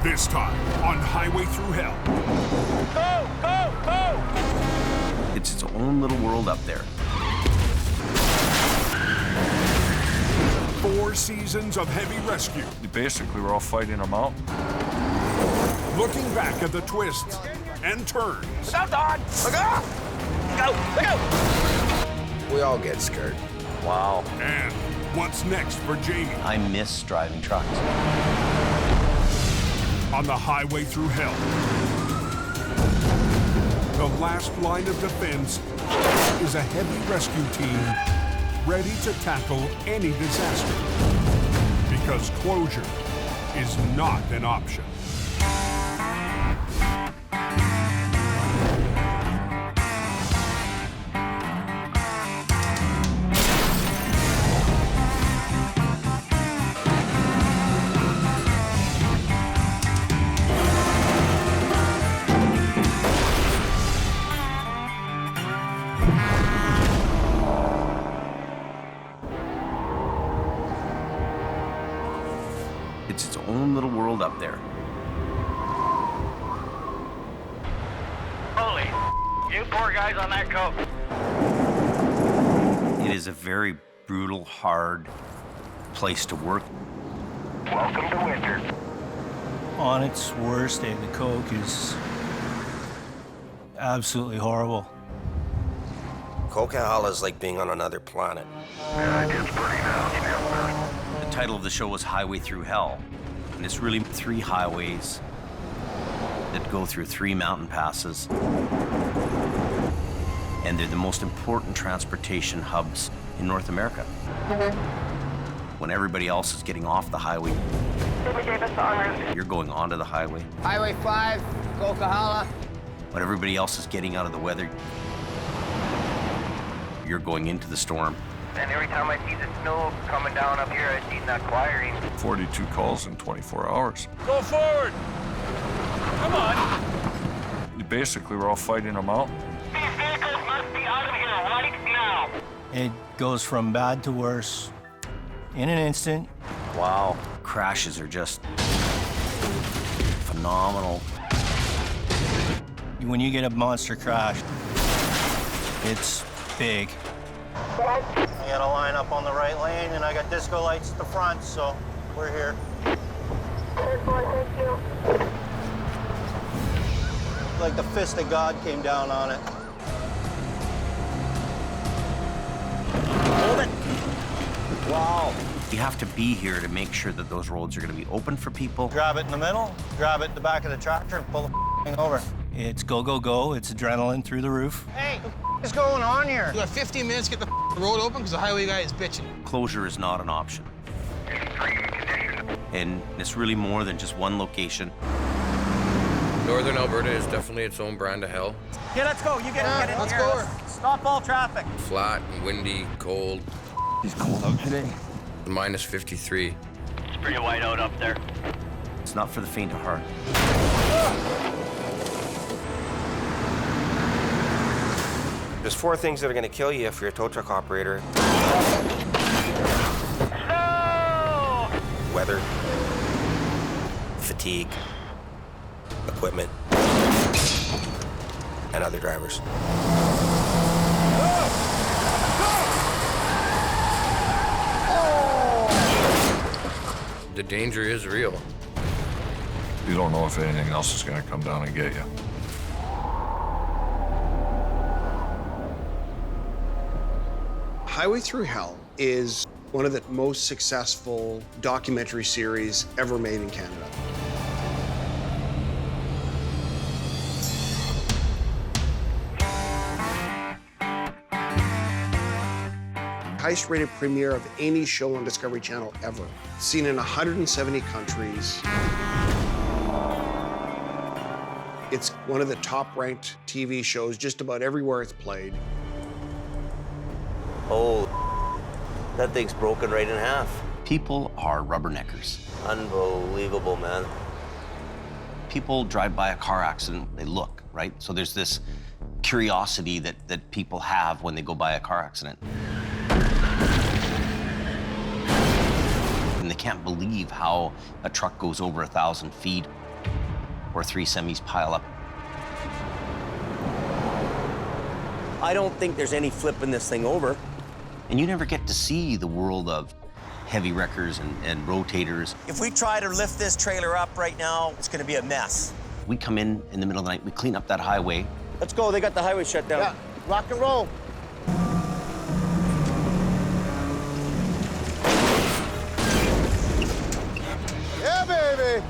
This time on Highway Through Hell. Go, go, go! It's its own little world up there. 4 seasons of heavy rescue. Basically, we're all fighting a mountain. Looking back at the twists and turns. Look out, Don! Look out! Look out! We all get scared. Wow. And what's next for Jamie I miss driving trucks. on the Highway Through Hell. The last line of defense is a heavy rescue team ready to tackle any disaster. Because closure is not an option. It's its own little world up there. Holy, you poor guys on that coke. It is a very brutal, hard place to work. Welcome to winter. On its worst day, the coke is absolutely horrible. Coquihalla is like being on another planet. Yeah, it gets pretty nasty up there. The title of the show was Highway Through Hell, and it's really 3 highways that go through 3 mountain passes. And they're the most important transportation hubs in North America. When everybody else is getting off the highway, you're going onto the highway. Highway 5, Coquihalla. When everybody else is getting out of the weather, you're going into the storm. And every time I see the snow coming down up here, I see that acquiring. 42 calls in 24 hours. Go forward! Come on! Basically, we're all fighting a mountain. These vehicles must be out of here right now! It goes from bad to worse in an instant. Wow. Crashes are just phenomenal. When you get a monster crash, it's big. I got a line up on the right lane, and I got disco lights at the front, so we're here. Like the fist of God came down on it. Hold it. Wow. You have to be here to make sure that those roads are going to be open for people. Grab it in the middle, grab it in the back of the tractor, and pull the thing over. It's go, go, go. It's adrenaline through the roof. Hey, what is going on here? You got 15 minutes to get the road open because the highway guy is bitching. Closure is not an option. Extreme conditions. And it's really more than just one location. Northern Alberta is definitely its own brand of hell. Okay, let's go. You get in let's here. go. Stop all traffic. Flat and windy, cold. It's cold out today. Minus 53. It's pretty white out up there. It's not for the faint of heart. There's 4 things that are going to kill you if you're a tow truck operator. No! Weather, fatigue, equipment, and other drivers. The danger is real. You don't know if anything else is going to come down and get you. Highway Through Hell is one of the most successful documentary series ever made in Canada. Highest rated premiere of any show on Discovery Channel ever. Seen in 170 countries. It's one of the top ranked TV shows just about everywhere it's played. Oh, that thing's broken right in half. People are rubberneckers. Unbelievable, man. People drive by a car accident, they look, right? So there's this curiosity that people have when they go by a car accident. And they can't believe how a truck goes over 1,000 feet. or 3 semis pile up. I don't think there's any flipping this thing over. And you never get to see the world of heavy wreckers and rotators. If we try to lift this trailer up right now, it's gonna be a mess. We come in the middle of the night, we clean up that highway. Let's go, they got the highway shut down. Yeah, rock and roll. Yeah, baby!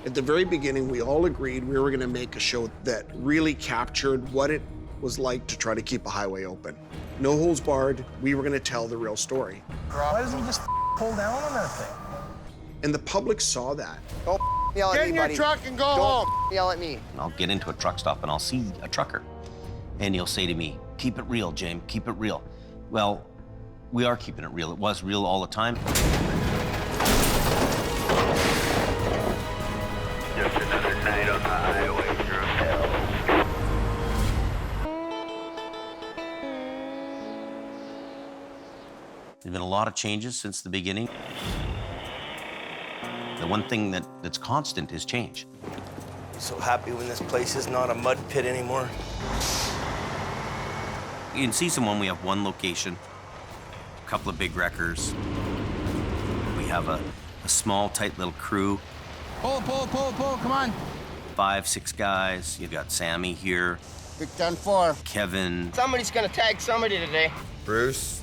At the very beginning, we all agreed we were going to make a show that really captured what it was like to try to keep a highway open. No holds barred, we were going to tell the real story. Why doesn't he just pull down on that thing? And the public saw that. Don't yell at me, buddy. Get in your truck and go Don't home. yell at me. I'll get into a truck stop and I'll see a trucker. And he'll say to me, keep it real, James, keep it real. Well, we are keeping it real. It was real all the time. Just another night on the highway through hell. There's been a lot of changes since the beginning. The one thing that's constant is change. So happy when this place is not a mud pit anymore. In season 1, we have 1 location, a couple of big wreckers. We have a small, tight little crew. Pull, come on. 5, 6 guys. You've got Sammy here, Big 10-4. Kevin, Somebody's gonna tag somebody today. Bruce.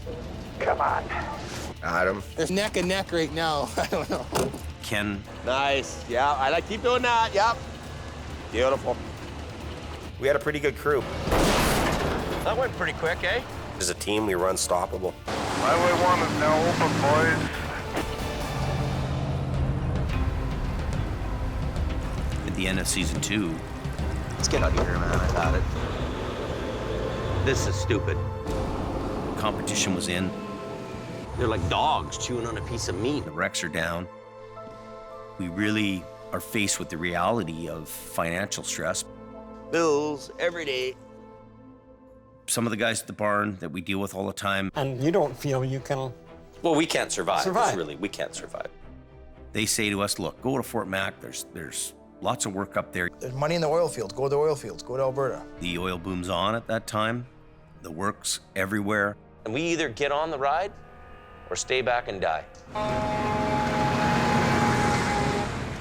Come on. Adam. It's neck and neck right now. I don't know. Ken. Nice. Yeah, I like keep doing that. Yep. Beautiful. We had a pretty good crew. That went pretty quick, eh? As a team, we were unstoppable. Highway 1 is now open, boys. At the end of season 2, let's get out of here, man. I've had it. This is stupid. Competition was in. They're like dogs chewing on a piece of meat. The wrecks are down. We really are faced with the reality of financial stress. Bills every day. Some of the guys at the barn that we deal with all the time, And you don't feel you can... well, we can't survive. Survive. Really, we can't survive. They say to us, look, go to Fort Mac. There's lots of work up there. There's money in the oil fields. Go to the oil fields. Go to Alberta. The oil boom's on at that time. The work's everywhere. And we either get on the ride or stay back and die.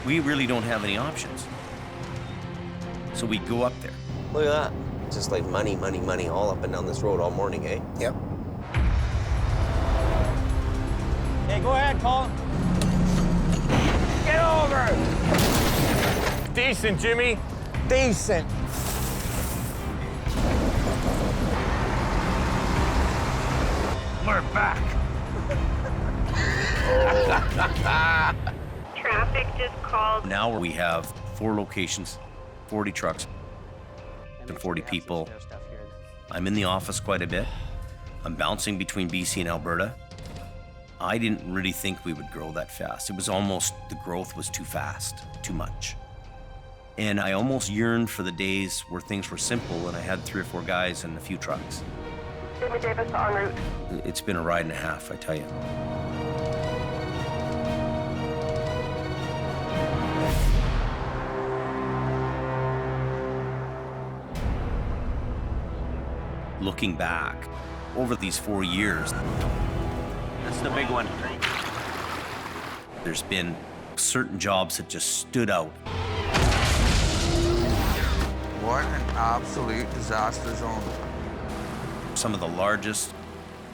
We really don't have any options. So we go up there. Look at that. Just like money, money, money all up and down this road all morning, eh? Yep. Hey, go ahead, Colin. Get over! Decent, Jimmy. Decent. We're back. Traffic just called. Now we have 4 locations, 40 trucks, and 40 people. I'm in the office quite a bit. I'm bouncing between BC and Alberta. I didn't really think we would grow that fast. It was almost, the growth was too fast, too much. And I almost yearned for the days where things were simple and I had 3 or 4 guys and a few trucks. David Davis en route. It's been a ride and a half, I tell you. Looking back over these 4 years, That's the big one. there's been certain jobs that just stood out. What an absolute disaster zone. Some of the largest,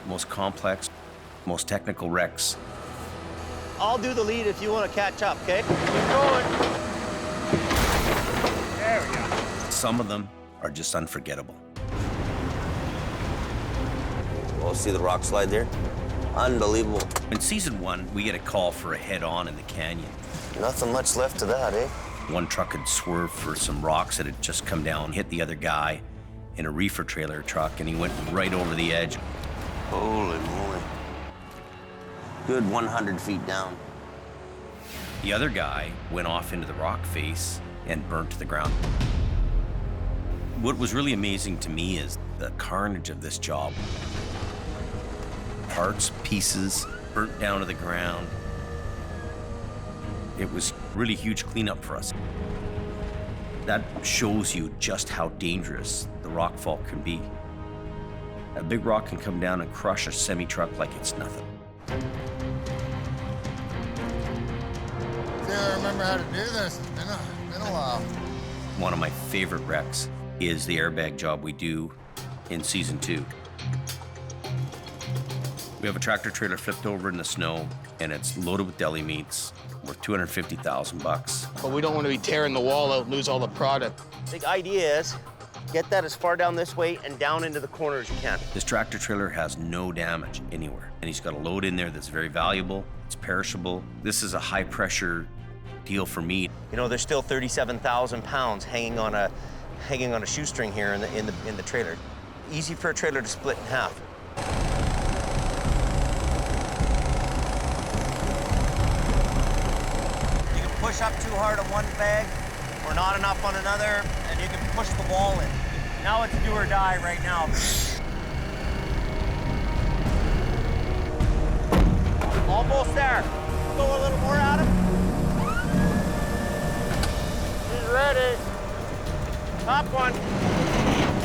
most complex, most technical wrecks. I'll do the lead if you want to catch up, okay? Keep going. There we go. Some of them are just unforgettable. Oh, see the rock slide there? Unbelievable. In season 1, we get a call for a head-on in the canyon. Nothing much left to that, eh? One truck had swerved for some rocks that had just come down, hit the other guy in a reefer trailer truck, and he went right over the edge. Holy moly. Good 100 feet down. The other guy went off into the rock face and burnt to the ground. What was really amazing to me is the carnage of this job. Parts, pieces, burnt down to the ground. It was really huge cleanup for us. That shows you just how dangerous the rock fall can be. A big rock can come down and crush a semi-truck like it's nothing. I remember how to do this. It's been a while. One of my favorite wrecks is the airbag job we do in season 2. We have a tractor trailer flipped over in the snow, and it's loaded with deli meats, worth $250,000. But we don't want to be tearing the wall out and lose all the product. The idea is get that as far down this way and down into the corner as you can. This tractor trailer has no damage anywhere, and he's got a load in there that's very valuable. It's perishable. This is a high-pressure deal for me. You know, there's still 37,000 pounds hanging on a shoestring here in the trailer. Easy for a trailer to split in half. You can push up too hard on one bag or not enough on another, and you can push the wall in. Now it's do or die right now. Almost there. Go a little more at him. He's ready. Top one.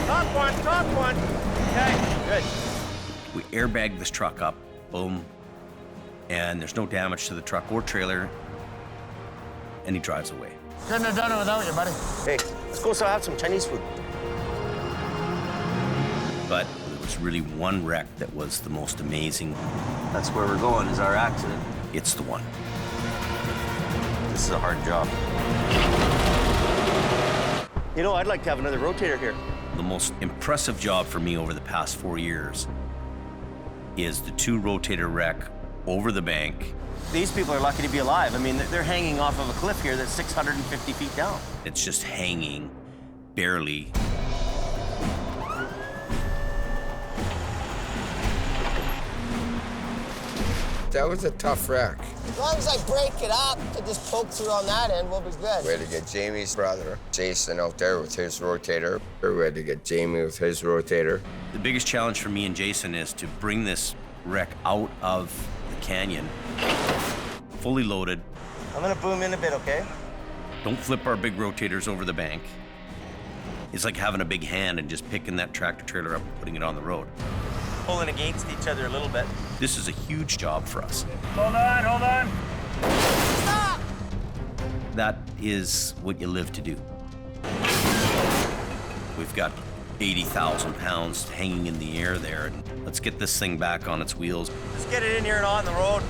Top one, top one. Okay, good. We airbag this truck up, boom, and there's no damage to the truck or trailer, and he drives away. Couldn't have done it without you, buddy. Hey, let's go have some Chinese food. But there was really one wreck that was the most amazing. That's where we're going, is our accident. It's the one. This is a hard job. You know, I'd like to have another rotator here. The most impressive job for me over the past 4 years is the 2 rotator wreck over the bank. These people are lucky to be alive. I mean, they're hanging off of a cliff here that's 650 feet down. It's just hanging, barely. That was a tough wreck. As long as I break it up and just poke through on that end, we'll be good. We had to get Jamie's brother, Jason, out there with his rotator. We had to get Jamie with his rotator. The biggest challenge for me and Jason is to bring this wreck out of the canyon, fully loaded. I'm gonna boom in a bit, okay? Don't flip our big rotators over the bank. It's like having a big hand and just picking that tractor trailer up and putting it on the road. Pulling against each other a little bit. This is a huge job for us. Hold on, hold on. Stop! That is what you live to do. We've got 80,000 pounds hanging in the air there, and let's get this thing back on its wheels. Let's get it in here and on the road.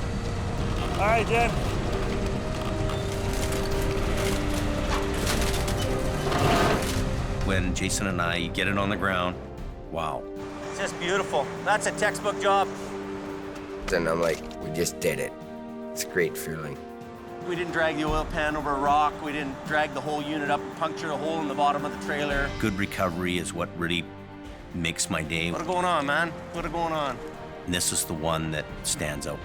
All right, Jen. When Jason and I get it on the ground, wow. It's just beautiful. That's a textbook job. And I'm like, we just did it. It's a great feeling. We didn't drag the oil pan over a rock. We didn't drag the whole unit up and puncture a hole in the bottom of the trailer. Good recovery is what really makes my day. What's going on, man? What's going on? And this is the one that stands out.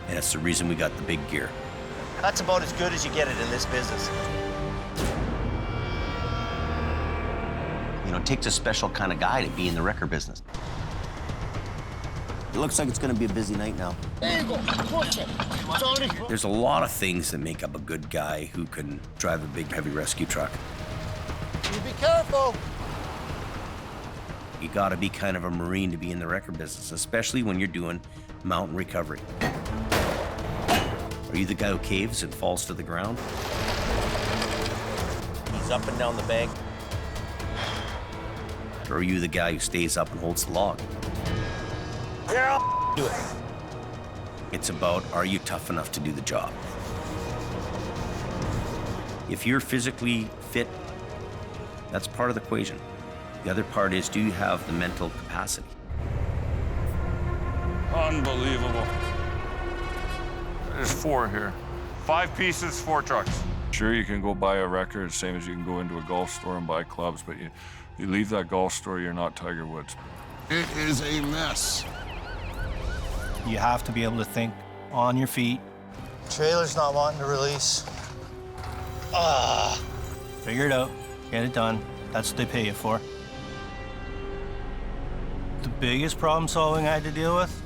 And it's the reason we got the big gear. That's about as good as you get it in this business. You know, it takes a special kind of guy to be in the wrecker business. It looks like it's gonna be a busy night now. There you go. Push it. It's already... There's a lot of things that make up a good guy who can drive a big, heavy rescue truck. You be careful. You gotta be kind of a Marine to be in the wrecker business, especially when you're doing mountain recovery. Are you the guy who caves and falls to the ground? He's up and down the bank. Or are you the guy who stays up and holds the log? Yeah, I'll do it. It's about, are you tough enough to do the job? If you're physically fit, that's part of the equation. The other part is, do you have the mental capacity? Unbelievable. There's 4 here. 5 pieces, 4 trucks. Sure, you can go buy a wrecker, the same as you can go into a golf store and buy clubs, but you leave that golf store, you're not Tiger Woods. It is a mess. You have to be able to think on your feet. Trailer's not wanting to release. Figure it out. Get it done. That's what they pay you for. The biggest problem solving I had to deal with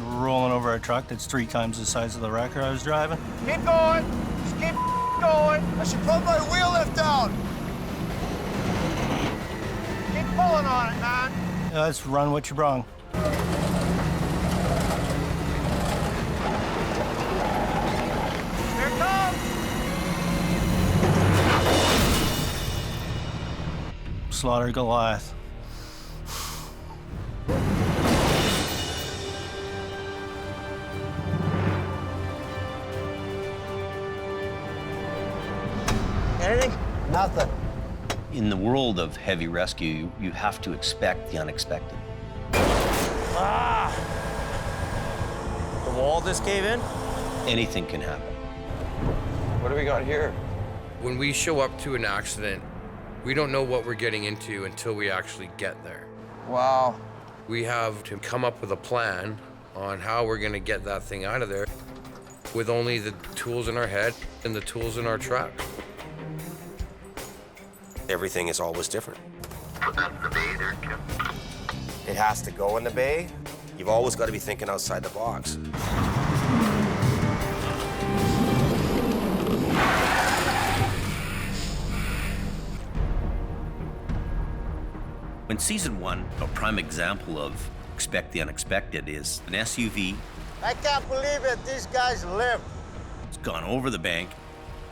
rolling over a truck that's 3 times the size of the wrecker I was driving. Keep going. Just keep going. I should put my wheel lift down. Keep pulling on it, man. Yeah, let's run what you brung. Here it comes. Slaughter Goliath. Anything? Nothing. In the world of heavy rescue, you have to expect the unexpected. Ah! The wall just cave in? Anything can happen. What do we got here? When we show up to an accident, we don't know what we're getting into until we actually get there. Wow. We have to come up with a plan on how we're gonna get that thing out of there with only the tools in our head and the tools in our truck. Everything is always different. It has to go in the bay. You've always got to be thinking outside the box. In season 1, a prime example of expect the unexpected is an SUV. I can't believe it. These guys live. It's gone over the bank.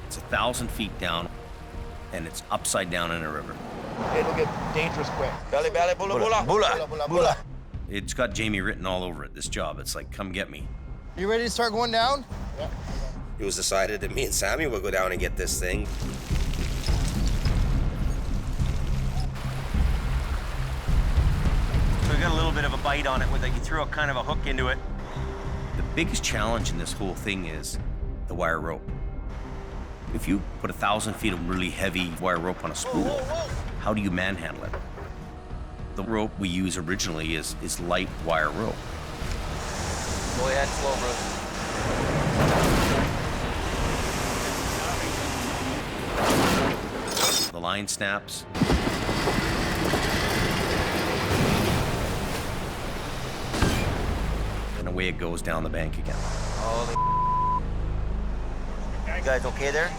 It's 1,000 feet down, and it's upside down in a river. It'll get dangerous quick. Belly, belly, bula, bula. Bula, bula, bula. It's got Jamie written all over it, this job. It's like, come get me. You ready to start going down? Yeah. It was decided that me and Sammy would go down and get this thing. So we got a little bit of a bite on it with it. You threw a kind of a hook into it. The biggest challenge in this whole thing is the wire rope. If you put 1,000 feet of really heavy wire rope on a spool, how do you manhandle it? The rope we use originally is light wire rope. Go ahead, slow, brother. The line snaps. And away it goes down the bank again. You guys okay there?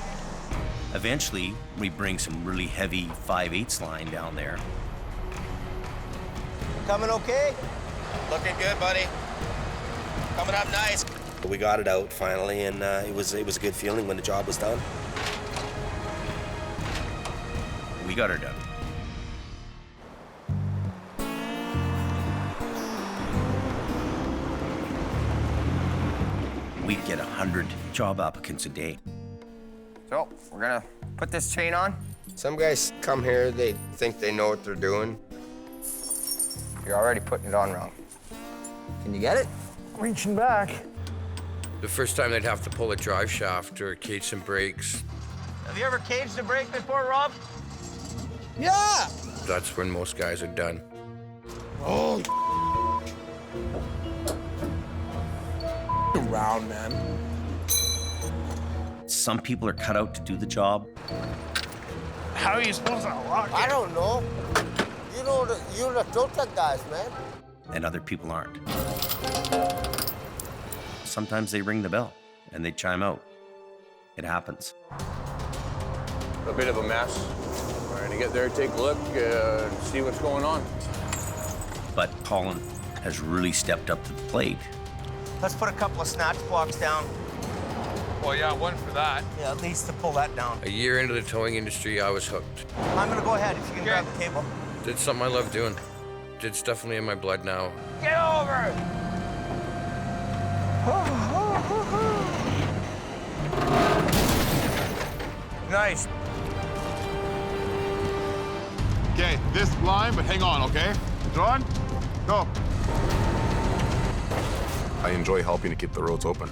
Eventually, we bring some really heavy 5/8 line down there. Coming okay? Looking good, buddy. Coming up nice. We got it out finally, and it was a good feeling when the job was done. We got her done. We get 100 job applicants a day. So, we're gonna put this chain on. Some guys come here, they think they know what they're doing. You're already putting it on wrong. Can you get it? Reaching back. The first time they'd have to pull a drive shaft or cage some brakes, Have you ever caged a brake before, Rob? Yeah! that's when most guys are done. Oh, around, man. Some people are cut out to do the job. How are you supposed to lock I don't know. You're the tow truck guys, man. And other people aren't. Sometimes they ring the bell and they chime out. It happens. A bit of a mess. We're gonna get there, take a look, see what's going on. But Colin has really stepped up to the plate. Let's put a couple of snatch blocks down. Well, yeah, one for that. Yeah, at least to pull that down. A year into the towing industry, I was hooked. I'm gonna go ahead if you can grab the table. Did something I love doing. It's definitely in my blood now. Get over! Nice. Okay, this line, but hang on, okay? John, go. I enjoy helping to keep the roads open.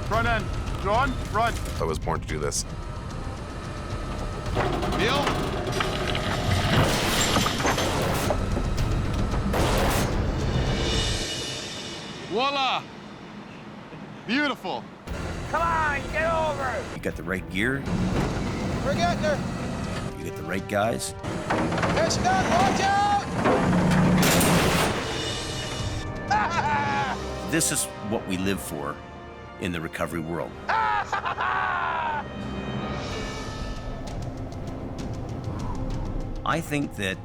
Front end. John, front. I was born to do this. Neil. Voila! Beautiful. Come on, get over! You got the right gear, We're getting there. you get the right guys, There she goes, watch out! This is what we live for in the recovery world. I think that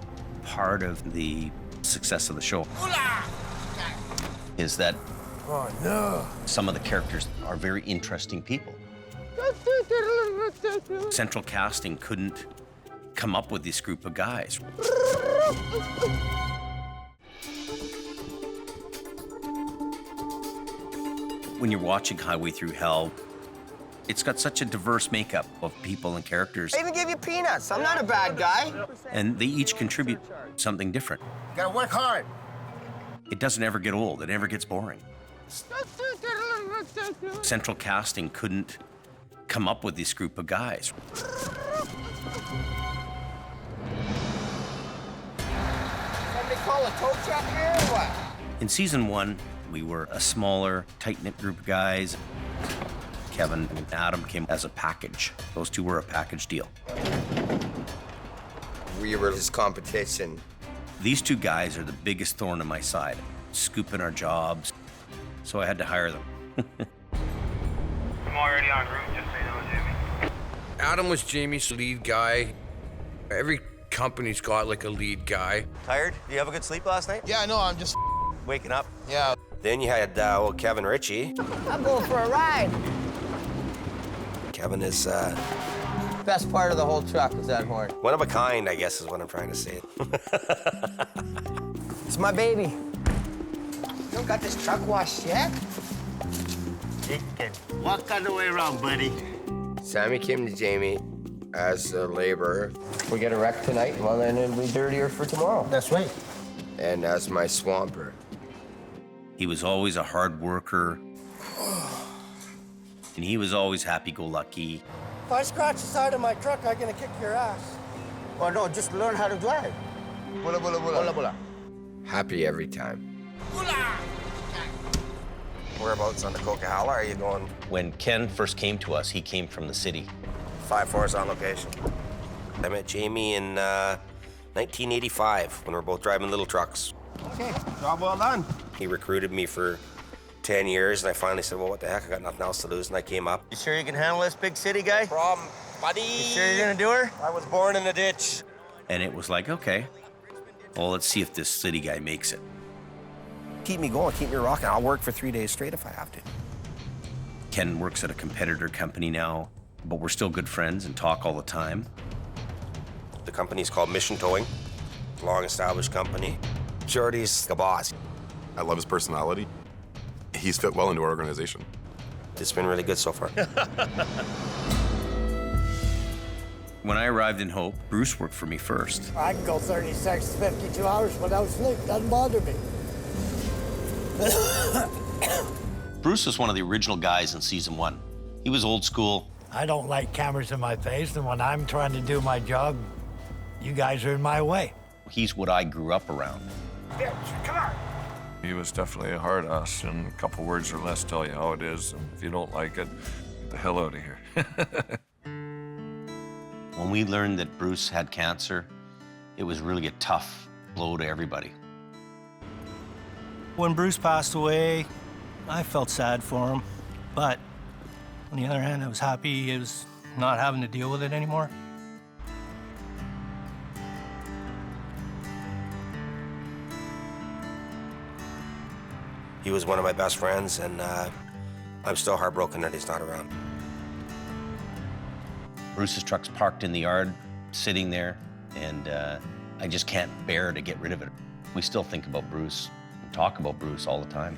part of the success of the show is that some of the characters are very interesting people. Central casting couldn't come up with this group of guys. When you're watching Highway Through Hell, it's got such a diverse makeup of people and characters. I even gave you peanuts. I'm not a bad guy. And they each contribute something different. You gotta work hard. It doesn't ever get old. It never gets boring. Central casting couldn't come up with this group of guys. Somebody call a tow truck here or what? In season 1, we were a smaller, tight-knit group of guys. Kevin and Adam came as a package. Those two were a package deal. We were his competition. These two guys are the biggest thorn in my side, scooping our jobs, so I had to hire them. I'm already en route, just so you know, Jimmy. Adam was Jamie's lead guy. Every company's got like a lead guy. Tired? Did you have a good sleep last night? Yeah, no, I'm just Waking up? Yeah. Then you had old Kevin Ritchie. I'm going for a ride. Kevin is Best part of the whole truck is that horn. one of a kind, I guess is what I'm trying to say. It's my baby. You don't got this truck washed yet? You can walk all the way around, buddy. Sammy came to Jamie as a laborer. We get a wreck tonight, well, then it'll be dirtier for tomorrow. That's right. And as my swamper. He was always a hard worker, and he was always happy-go-lucky. If I scratch the side of my truck, I'm gonna kick your ass. Oh, no, just learn how to drive. Bula, bula, bula. Bula, bula. Happy every time. Whereabouts on the Coquihalla are you going? When Ken first came to us, he came from the city. 5-4 is on location. I met Jamie in 1985 when we were both driving little trucks. Okay, job well done. He recruited me for 10 years, and I finally said, well, what the heck, I got nothing else to lose, and I came up. You sure you can handle this big city guy? No problem, buddy. You sure you're gonna do her? I was born in a ditch. And it was like, okay, well, let's see if this city guy makes it. Keep me going, keep me rocking. I'll work for 3 days straight if I have to. Ken works at a competitor company now, but we're still good friends and talk all the time. The company's called Mission Towing, long-established company. Jordy's the boss. I love his personality. He's fit well into our organization. It's been really good so far. When I arrived in Hope, Bruce worked for me first. I can go 36, 52 hours without sleep. Doesn't bother me. Bruce was one of the original guys in season 1. He was old school. I don't like cameras in my face, and when I'm trying to do my job, you guys are in my way. He's what I grew up around. Come on. He was definitely a hard ass, and a couple words or less tell you how it is. And if you don't like it, get the hell out of here. When we learned that Bruce had cancer, it was really a tough blow to everybody. When Bruce passed away, I felt sad for him. But on the other hand, I was happy he was not having to deal with it anymore. He was one of my best friends, and I'm still heartbroken that he's not around. Bruce's truck's parked in the yard, sitting there, and I just can't bear to get rid of it. We still think about Bruce and talk about Bruce all the time.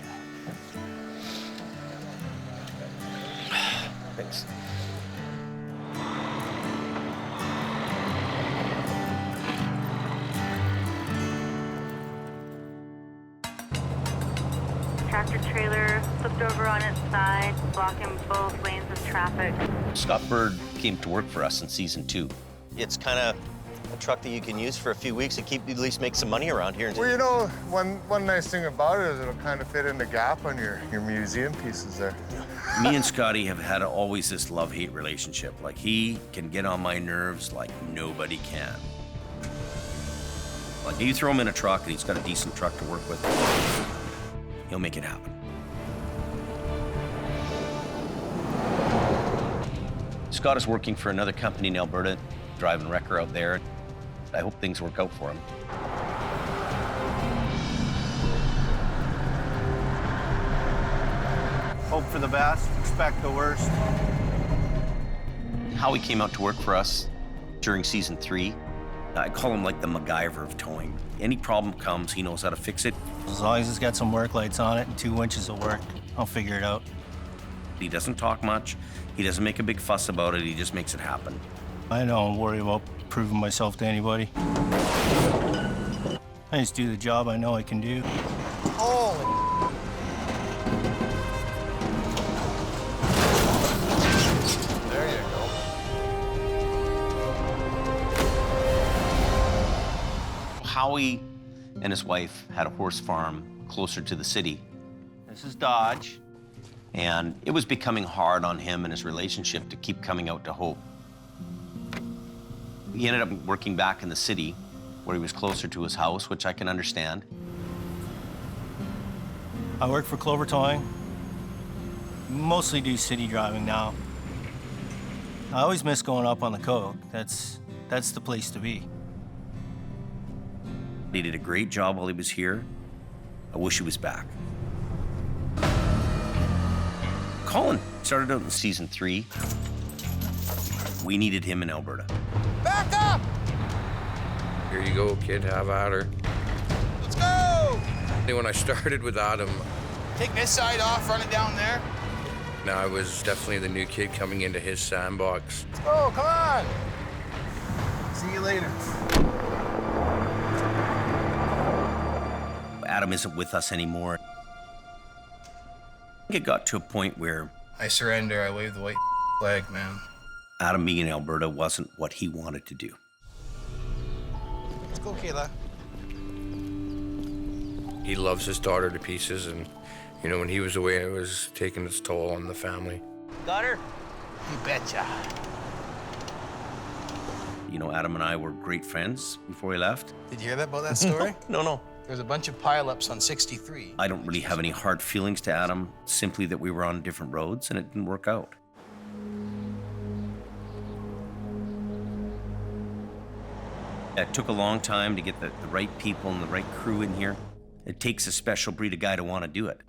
Thanks. Tractor trailer flipped over on its side, blocking both lanes of traffic. Scott Bird came to work for us in season 2. It's kind of a truck that you can use for a few weeks and at least make some money around here. Well, you know, one nice thing about it is it'll kind of fit in the gap on your museum pieces there. Me and Scotty have had always this love-hate relationship. Like, he can get on my nerves like nobody can. Like, you throw him in a truck and he's got a decent truck to work with, he'll make it happen. Scott is working for another company in Alberta, driving wrecker out there. I hope things work out for him. Hope for the best, expect the worst. Howie came out to work for us during season 3. I call him like the MacGyver of towing. Any problem comes, he knows how to fix it. As long as it's got some work lights on it and 2 winches of work, I'll figure it out. He doesn't talk much. He doesn't make a big fuss about it. He just makes it happen. I don't worry about proving myself to anybody. I just do the job I know I can do. Holy. There you go. Howie and his wife had a horse farm closer to the city. This is Dodge. And it was becoming hard on him and his relationship to keep coming out to Hope. He ended up working back in the city where he was closer to his house, which I can understand. I work for Clover Towing. Mostly do city driving now. I always miss going up on the Coke. That's the place to be. He did a great job while he was here. I wish he was back. Colin started out in season 3. We needed him in Alberta. Back up! Here you go, kid, have at her. Let's go! When I started with Adam, Take this side off, run it down there. now I was definitely the new kid coming into his sandbox. Let's go, come on! See you later. Adam isn't with us anymore. It got to a point where I surrender, I wave the white flag, man. Adam being in Alberta wasn't what he wanted to do. Let's go, Kayla. He loves his daughter to pieces, and you know, when he was away, it was taking its toll on the family. Got her? You betcha. You know, Adam and I were great friends before he left. Did you hear about that story? No. There's a bunch of pileups on 63. I don't really have any hard feelings to Adam, simply that we were on different roads and it didn't work out. It took a long time to get the right people and the right crew in here. It takes a special breed of guy to want to do it.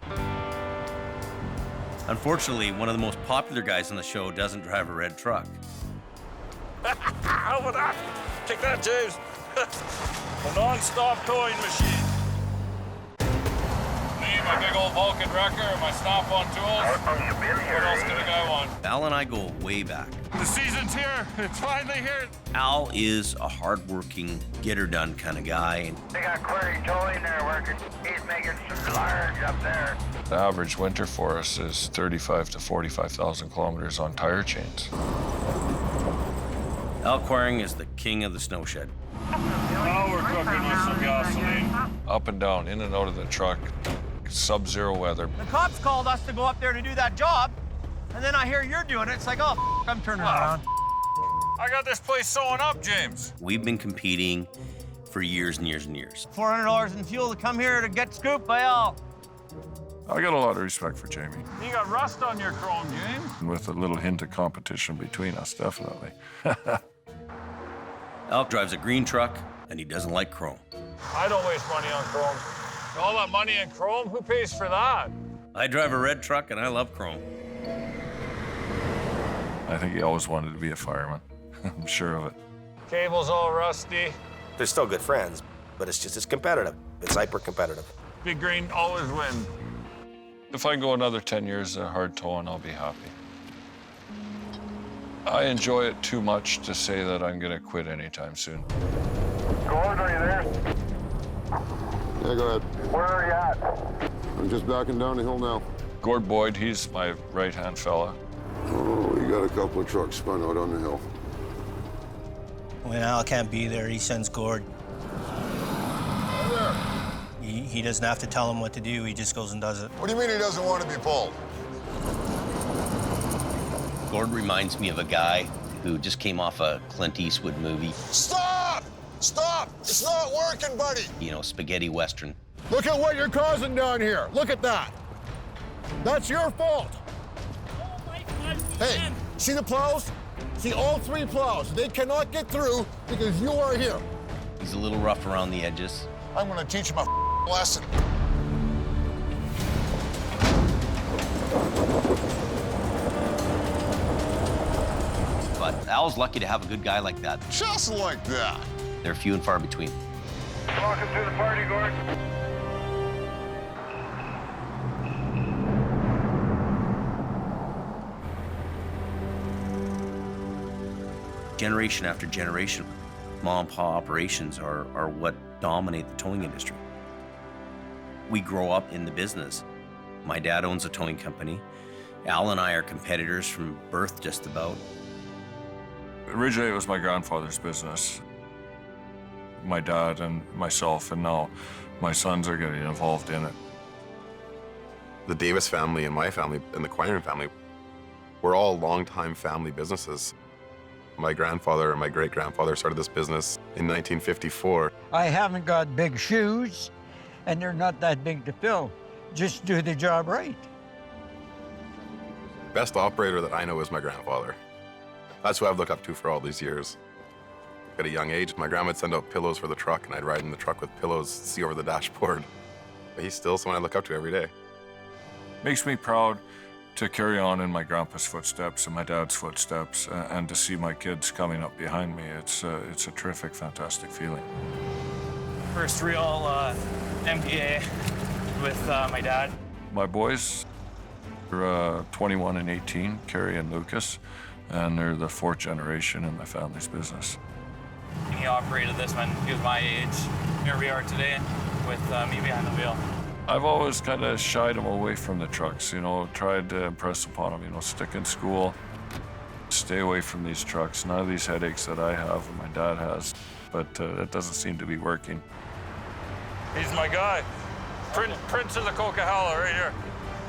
Unfortunately, one of the most popular guys on the show doesn't drive a red truck. How about that? Take that, James. A non-stop towing machine. Need my big old Vulcan wrecker and my snap-on tools. What else could a guy want? Al and I go way back. The season's here. It's finally here. Al is a hard-working, get-her-done kind of guy. They got Query towing there working. He's making some large up there. The average winter for us is 35 to 45,000 kilometers on tire chains. Al Quaring is the king of the snow shed. Now we're cooking with some gasoline. Up and down, in and out of the truck, sub-zero weather. The cops called us to go up there to do that job, and then I hear you're doing it. It's like, oh, I'm turning around. I got this place sewing up, James. We've been competing for years and years and years. $400 in fuel to come here to get scooped by Al. I got a lot of respect for Jamie. You got rust on your chrome, James. With a little hint of competition between us, definitely. Al drives a green truck, and he doesn't like chrome. I don't waste money on chrome. All that money in chrome, who pays for that? I drive a red truck, and I love chrome. I think he always wanted to be a fireman. I'm sure of it. Cable's all rusty. They're still good friends, but it's competitive. It's hyper-competitive. Big Green always wins. If I can go another 10 years of hard towing, I'll be happy. I enjoy it too much to say that I'm gonna quit anytime soon. Gord, are you there? Yeah, go ahead. Where are you at? I'm just backing down the hill now. Gord Boyd, he's my right-hand fella. Oh, we got a couple of trucks spun out on the hill. When Al can't be there, he sends Gord. He doesn't have to tell him what to do, he just goes and does it. What do you mean he doesn't want to be pulled? Gord reminds me of a guy who just came off a Clint Eastwood movie. Stop! Stop! It's not working, buddy! You know, spaghetti western. Look at what you're causing down here. Look at that. That's your fault. Hey, see the plows? See, all 3 plows, they cannot get through because you are here. He's a little rough around the edges. I'm gonna teach him a lesson. But Al's lucky to have a good guy like that. Just like that. They're few and far between. Welcome to the party, Gord. Generation after generation, mom and pa operations are what dominate the towing industry. We grow up in the business. My dad owns a towing company. Al and I are competitors from birth, just about. Originally, it was my grandfather's business. My dad and myself, and now my sons are getting involved in it. The Davis family and my family and the Quirin family, we're all longtime family businesses. My grandfather and my great-grandfather started this business in 1954. I haven't got big shoes, and they're not that big to fill. Just do the job right. Best operator that I know is my grandfather. That's who I've looked up to for all these years. At a young age, my grandma would send out pillows for the truck, and I'd ride in the truck with pillows, see over the dashboard. But he's still someone I look up to every day. Makes me proud to carry on in my grandpa's footsteps and my dad's footsteps, and to see my kids coming up behind me. It's a terrific, fantastic feeling. First real MPA with my dad. My boys are 21 and 18, Carrie and Lucas, and they're the 4th generation in my family's business. He operated this when he was my age. Here we are today with me behind the wheel. I've always kind of shied him away from the trucks, you know, tried to impress upon him, you know, stick in school, stay away from these trucks. None of these headaches that I have and my dad has, but that doesn't seem to be working. He's my guy. Prince of the Coquihalla, right here.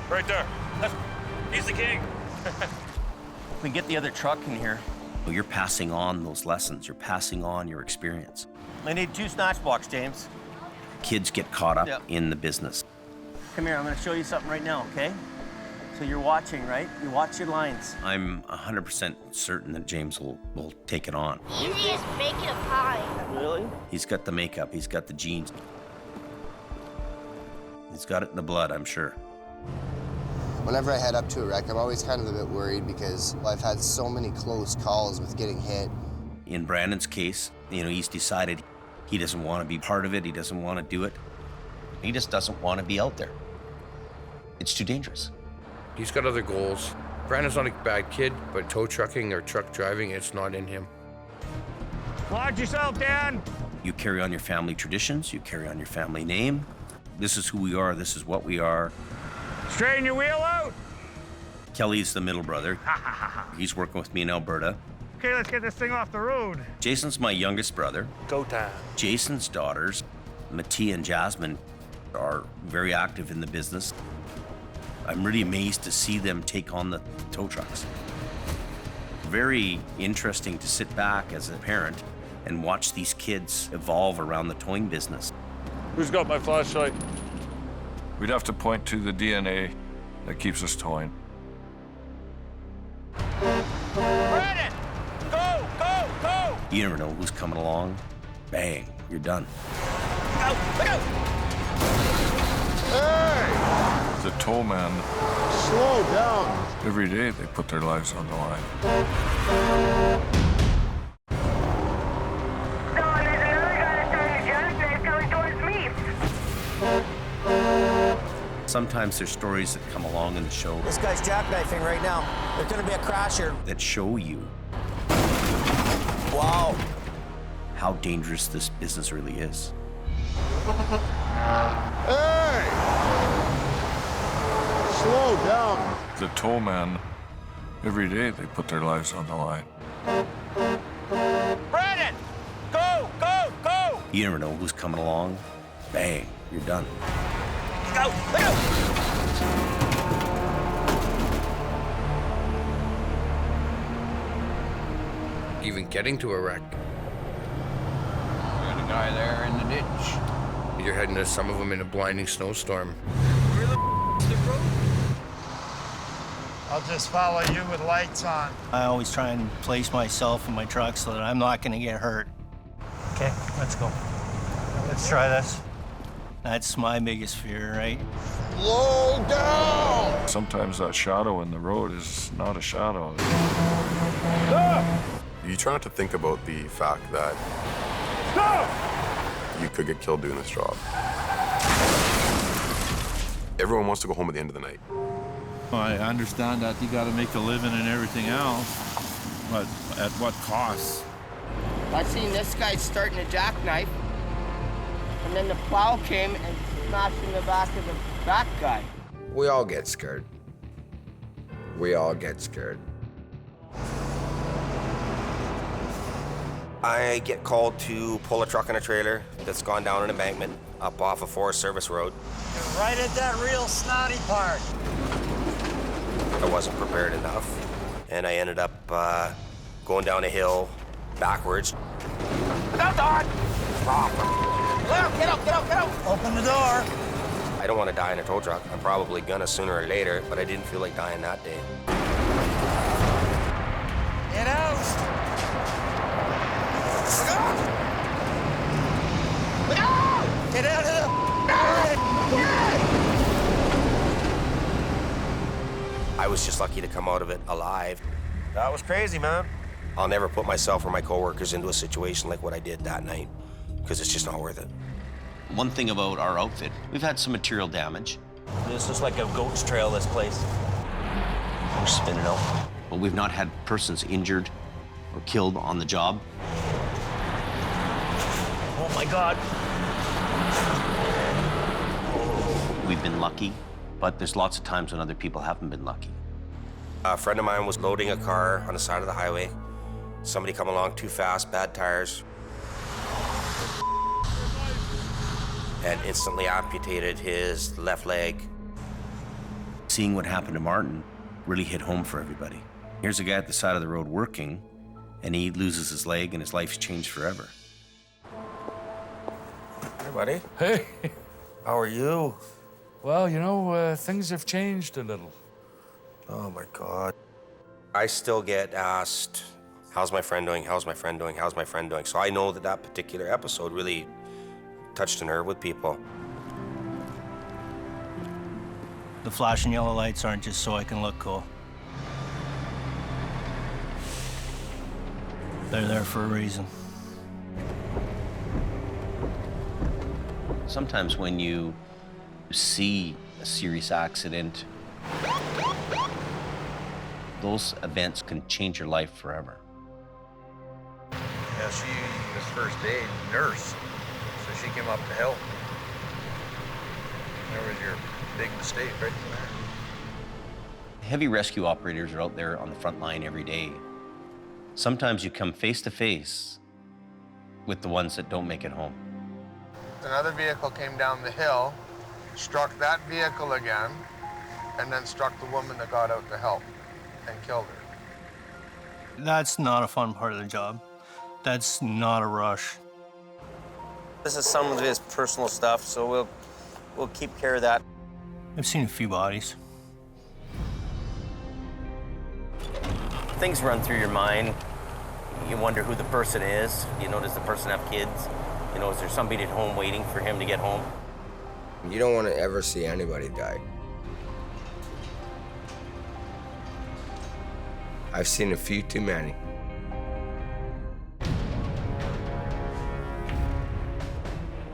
Right there. He's the king. We get the other truck in here. Well, you're passing on those lessons. You're passing on your experience. I need 2 snatch blocks, James. Kids get caught up in the business. Come here, I'm gonna show you something right now, okay? So you're watching, right? You watch your lines. I'm 100% certain that James will take it on. Easiest make it a pie. Really? He's got the makeup, he's got the genes. He's got it in the blood, I'm sure. Whenever I head up to a wreck, I'm always kind of a bit worried because I've had so many close calls with getting hit. In Brandon's case, you know, he's decided he doesn't want to be part of it, he doesn't want to do it. He just doesn't want to be out there. It's too dangerous. He's got other goals. Brandon's not a bad kid, but tow trucking or truck driving, it's not in him. Watch yourself, Dan. You carry on your family traditions, you carry on your family name. This is who we are, this is what we are. Straighten your wheel out. Kelly's the middle brother. He's working with me in Alberta. Okay, let's get this thing off the road. Jason's my youngest brother. Go time. Jason's daughters, Mattia and Jasmine, are very active in the business. I'm really amazed to see them take on the tow trucks. Very interesting to sit back as a parent and watch these kids evolve around the towing business. Who's got my flashlight? We'd have to point to the DNA that keeps us towing. Brandon! Go, go, go! You never know who's coming along. Bang, you're done. Look out! Hey! The tow man. Slow down. Every day they put their lives on the line. Sometimes there's stories that come along in the show This guy's jackknifing right now. There's gonna be a crash here. that show you Wow. how dangerous this business really is. Hey! Slow down. The tow man. Every day they put their lives on the line. Brandon! Go, go, go! You never know who's coming along. Bang, you're done. Look out! Look out! Even getting to a wreck. Got a guy there in the ditch. You're heading to some of them in a blinding snowstorm. Where the f*** is the road? I'll just follow you with lights on. I always try and place myself in my truck so that I'm not gonna get hurt. Okay, let's go. Let's try this. That's my biggest fear, right? Slow down! Sometimes that shadow in the road is not a shadow. You try not to think about the fact that you could get killed doing this job. Everyone wants to go home at the end of the night. I understand that you got to make a living and everything else, but at what cost? I seen this guy starting a jackknife, and then the plow came and smashed in the back of the back guy. We all get scared. We all get scared. I get called to pull a truck and a trailer that's gone down an embankment up off a Forest Service road. You're right at that real snotty part. I wasn't prepared enough, and I ended up going down a hill backwards. Get out! Get out, get out, get out! Open the door. I don't want to die in a tow truck. I'm probably gonna sooner or later, but I didn't feel like dying that day. Get out! Get out of here! I was just lucky to come out of it alive. That was crazy, man. I'll never put myself or my coworkers into a situation like what I did that night, because it's just not worth it. One thing about our outfit, we've had some material damage. This is like a goat's trail, this place. We're spinning out. But we've not had persons injured or killed on the job. Oh my God. We've been lucky, but there's lots of times when other people haven't been lucky. A friend of mine was loading a car on the side of the highway. Somebody come along too fast, bad tires, and instantly amputated his left leg. Seeing what happened to Martin really hit home for everybody. Here's a guy at the side of the road working, and he loses his leg and his life's changed forever. Hey, buddy. Hey. How are you? Well, you know, things have changed a little. Oh my God. I still get asked, how's my friend doing? How's my friend doing? How's my friend doing? So I know that that particular episode really touched a nerve with people. The flashing yellow lights aren't just so I can look cool. They're there for a reason. Sometimes when you see a serious accident, those events can change your life forever. Yeah, she was first aid nurse, so she came up to help. There was your big mistake right there. Heavy rescue operators are out there on the front line every day. Sometimes you come face to face with the ones that don't make it home. Another vehicle came down the hill, struck that vehicle again, and then struck the woman that got out to help and killed her. That's not a fun part of the job. That's not a rush. This is some of his personal stuff, so we'll keep care of that. I've seen a few bodies. Things run through your mind. You wonder who the person is. You know, does the person have kids? You know, is there somebody at home waiting for him to get home? You don't want to ever see anybody die. I've seen a few too many.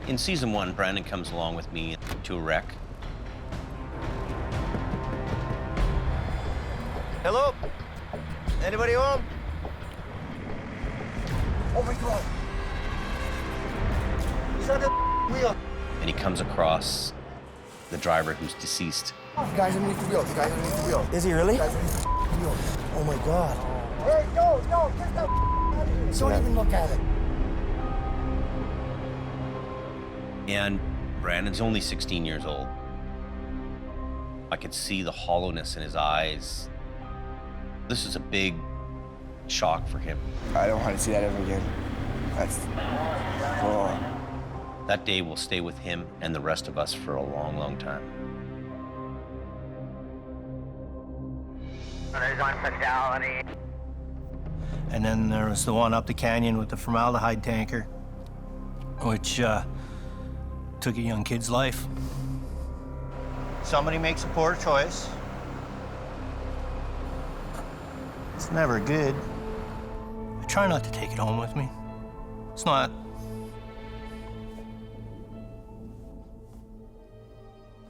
In season 1, Brandon comes along with me to a wreck. Hello? Anybody home? Oh my God. He's on the wheel. And he comes across the driver who's deceased. Guys underneath the wheel. Guys underneath the wheel. Is he really? Guys underneath the wheel. Oh my God. Hey, no, get the out of here. Don't even look at it. And Brandon's only 16 years old. I could see the hollowness in his eyes. This is a big shock for him. I don't want to see that ever again. That's... Oh. That day will stay with him and the rest of us for a long, long time. There's one fatality. And then there was the one up the canyon with the formaldehyde tanker, which took a young kid's life. Somebody makes a poor choice. It's never good. I try not to take it home with me. It's not.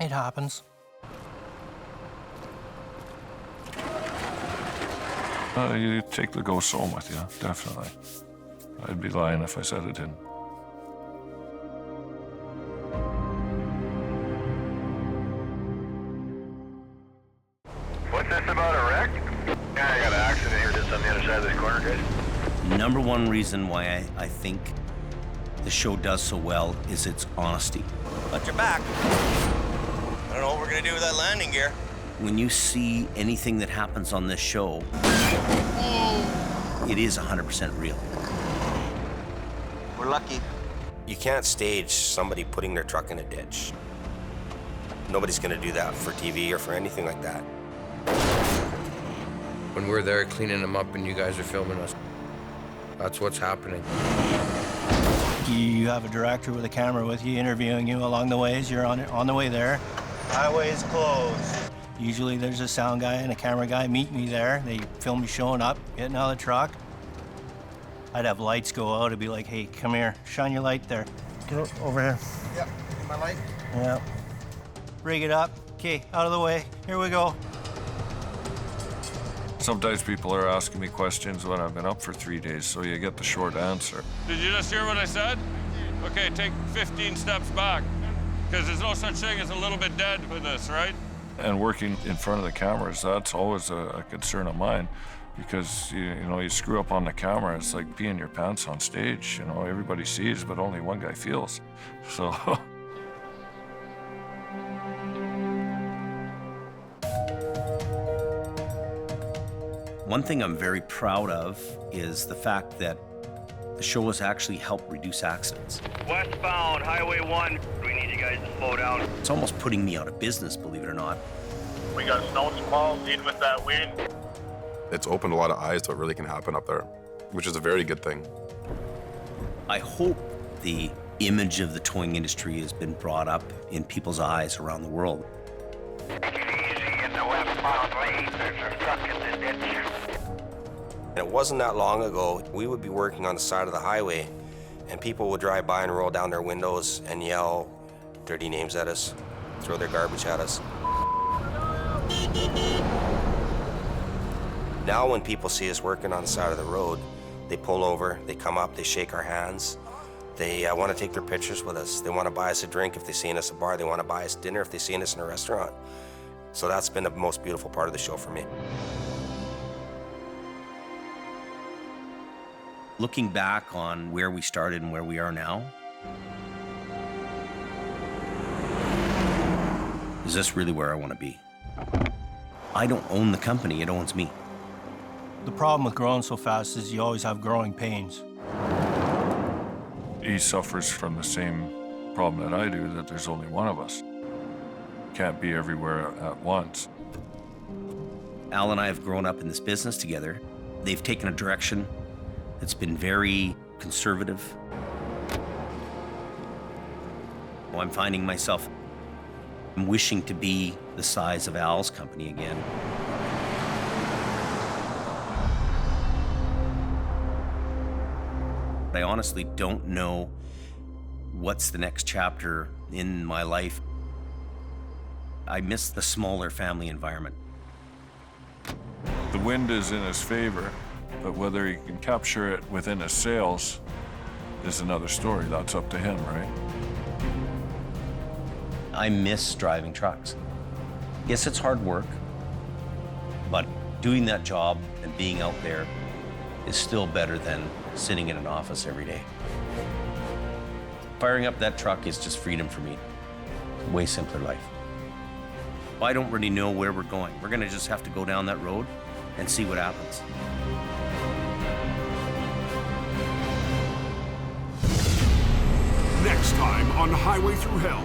It happens. You take the ghost home with you, definitely. I'd be lying if I said I didn't. What's this about a wreck? Yeah, I got an accident here just on the other side of this corner, guys. Number one reason why I think the show does so well is its honesty. Watch your back. I don't know what we're gonna do with that landing gear. When you see anything that happens on this show, it is 100% real. We're lucky. You can't stage somebody putting their truck in a ditch. Nobody's gonna do that for TV or for anything like that. When we're there cleaning them up and you guys are filming us, that's what's happening. You have a director with a camera with you interviewing you along the way as you're on the way there. Highway is closed. Usually there's a sound guy and a camera guy meet me there. They film me showing up, getting out of the truck. I'd have lights go out. I'd be like, hey, come here, shine your light there. Get over here. Yep, my light. Yeah. Rig it up. Okay, out of the way. Here we go. Sometimes people are asking me questions when I've been up for 3 days, so you get the short answer. Did you just hear what I said? Okay, take 15 steps back, because there's no such thing as a little bit dead with this, right? And working in front of the cameras, that's always a concern of mine, because you know, you screw up on the camera, it's like peeing your pants on stage. You know, everybody sees, but only one guy feels. So. One thing I'm very proud of is the fact that the show has actually helped reduce accidents. Westbound, Highway 1. We need you guys to slow down. It's almost putting me out of business, believe it or not. We got snow squalls in with that wind. It's opened a lot of eyes to what really can happen up there, which is a very good thing. I hope the image of the towing industry has been brought up in people's eyes around the world. Take it easy in the westbound lane. There's a truck in the ditch. And it wasn't that long ago, we would be working on the side of the highway, and people would drive by and roll down their windows and yell dirty names at us, throw their garbage at us. Now when people see us working on the side of the road, they pull over, they come up, they shake our hands. They want to take their pictures with us. They want to buy us a drink if they see us at a bar. They want to buy us dinner if they see us in a restaurant. So that's been the most beautiful part of the show for me. Looking back on where we started and where we are now, is this really where I want to be? I don't own the company, it owns me. The problem with growing so fast is you always have growing pains. He suffers from the same problem that I do, that there's only one of us. Can't be everywhere at once. Al and I have grown up in this business together. They've taken a direction that's been very conservative. Well, I'm finding myself wishing to be the size of Al's company again. I honestly don't know what's the next chapter in my life. I miss the smaller family environment. The wind is in his favor, but whether he can capture it within his sails is another story. That's up to him, right? I miss driving trucks. Yes, it's hard work, but doing that job and being out there is still better than sitting in an office every day. Firing up that truck is just freedom for me. Way simpler life. I don't really know where we're going. We're gonna just have to go down that road and see what happens. Next time on Highway Through Hell.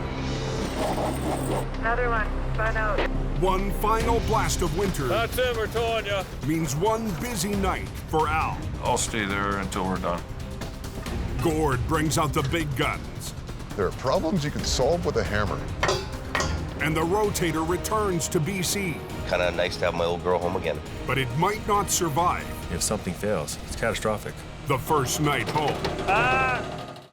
Another one. Spun out. One final blast of winter. That's it, we're towing you. Means one busy night for Al. I'll stay there until we're done. Gord brings out the big guns. There are problems you can solve with a hammer. And the rotator returns to BC. Kind of nice to have my old girl home again. But it might not survive If something fails, it's catastrophic. the first night home. Ah!